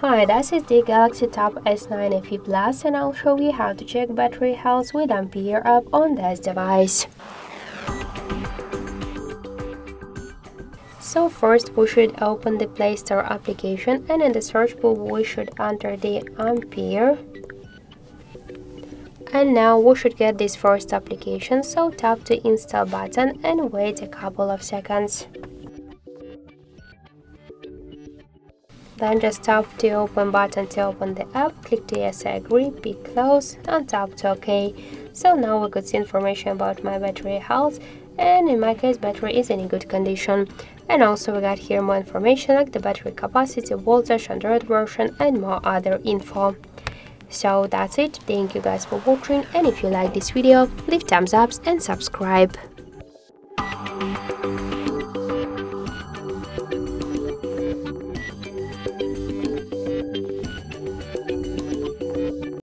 Hi, this is the Galaxy Tab S9 FE Plus and I'll show you how to check battery health with Ampere app on this device. So first we should open the Play Store application and in the search bar we should enter the Ampere. And now we should get this first application, so tap the install button and wait a couple of seconds. Then just tap the open button to open the app, click the yes I agree, pick close and tap to OK. So now we could see information about my battery health, and in my case battery is in good condition. And also we got here more information like the battery capacity, voltage, Android version and more other info. So that's it, thank you guys for watching, and if you like this video, leave thumbs up and subscribe.